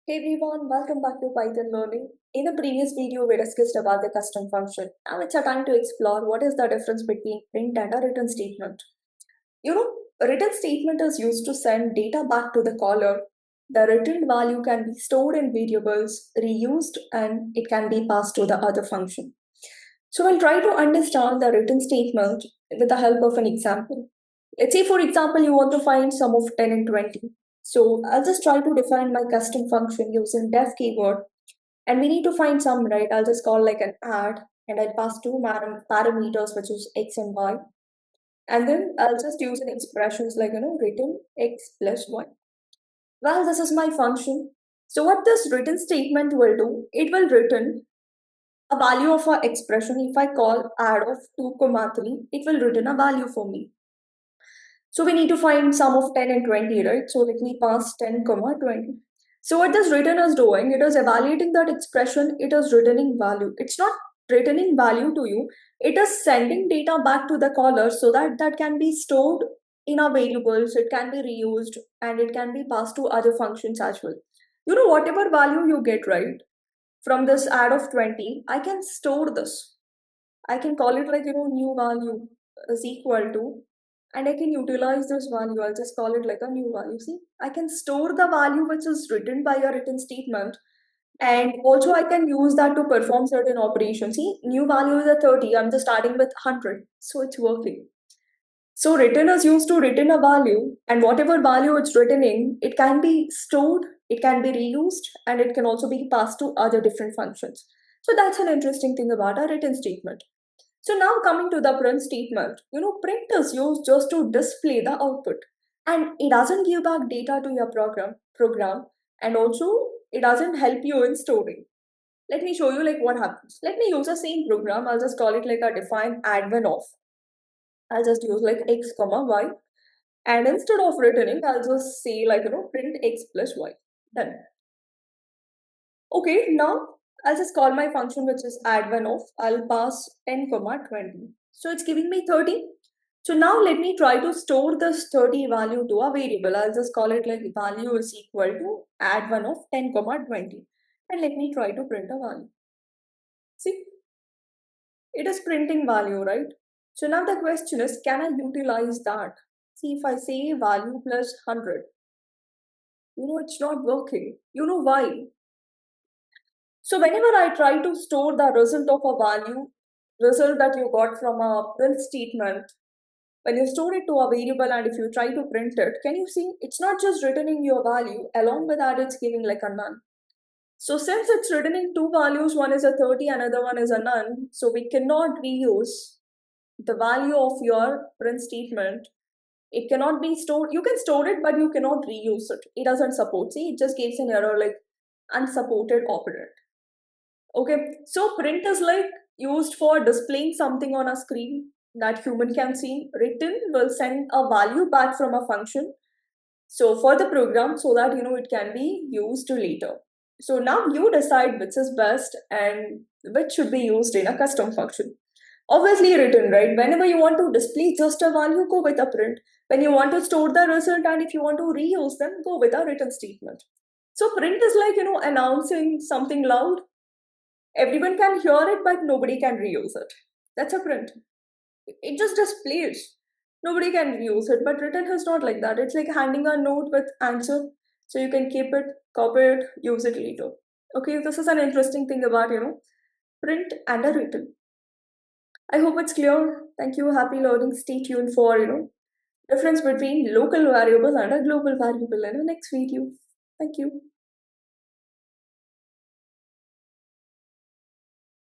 Hey everyone, welcome back to Python Learning. In the previous video, we discussed about the custom function. Now it's a time to explore what is the difference between print and a return statement. A return statement is used to send data back to the caller. The returned value can be stored in variables, reused, and it can be passed to the other function. So we'll try to understand the return statement with the help of an example. Let's say, for example, you want to find sum of 10 and 20. So I'll just try to define my custom function using def keyword. And we need to find sum, right? I'll just call like an add and I'll pass two parameters, which is x and y. And then I'll just use an expressions like, return x plus y. Well, this is my function. So what this return statement will do, it will return a value of our expression. If I call add of 2 comma 3, it will return a value for me. So we need to find sum of 10 and 20, right? So let me pass 10 comma 20. So what this return is doing, it is evaluating that expression, it is returning value. It's not returning value to you, it is sending data back to the caller so that that can be stored in our variables, it can be reused, and it can be passed to other functions as well. Whatever value you get, right, from this add of 20, I can store this. I can call it like, new value is equal to, and I can utilize this value. I'll just call it like a new value. See, I can store the value which is written by a written statement, and also I can use that to perform certain operations. See, new value is a 30. I'm just starting with 100. So it's working. So return is used to return a value, and whatever value it's written in, it can be stored, it can be reused, and it can also be passed to other different functions. So that's an interesting thing about a written statement. So now coming to the print statement, print is used just to display the output, and it doesn't give back data to your program, and also it doesn't help you in storing. Let me show you like what happens. Let me use the same program. I'll just call it like a define add when off. I'll just use like x comma y, and instead of returning, I'll just say like print x plus y. Done. Okay, now I'll just call my function which is add one of. I'll pass 10 comma 20. So it's giving me 30. So now let me try to store this 30 value to a variable. I'll just call it like value is equal to add one of 10 comma 20. And let me try to print a value. See, it is printing value, right? So now the question is, can I utilize that? See, if I say value plus 100, it's not working. You know why? So whenever I try to store the result of a value, result that you got from a print statement, when you store it to a variable and if you try to print it, can you see it's not just returning your value, along with that it's giving like a none. So since it's returning two values, one is a 30, another one is a none, so we cannot reuse the value of your print statement. It cannot be stored. You can store it, but you cannot reuse it. It doesn't support. See, it just gives an error like unsupported operand. Okay, so print is like used for displaying something on a screen that human can see. Written will send a value back from a function. So for the program, so that it can be used later. So now you decide which is best and which should be used in a custom function. Obviously written, right? Whenever you want to display just a value, go with a print. When you want to store the result and if you want to reuse them, go with a written statement. So print is like, announcing something loud. Everyone can hear it, but nobody can reuse it. That's a print. It just displays. Nobody can reuse it, but written is not like that. It's like handing a note with answer, so you can keep it, copy it, use it later. Okay, this is an interesting thing about print and a written. I hope it's clear. Thank you. Happy learning. Stay tuned for difference between local variable and a global variable in the next video. Thank you.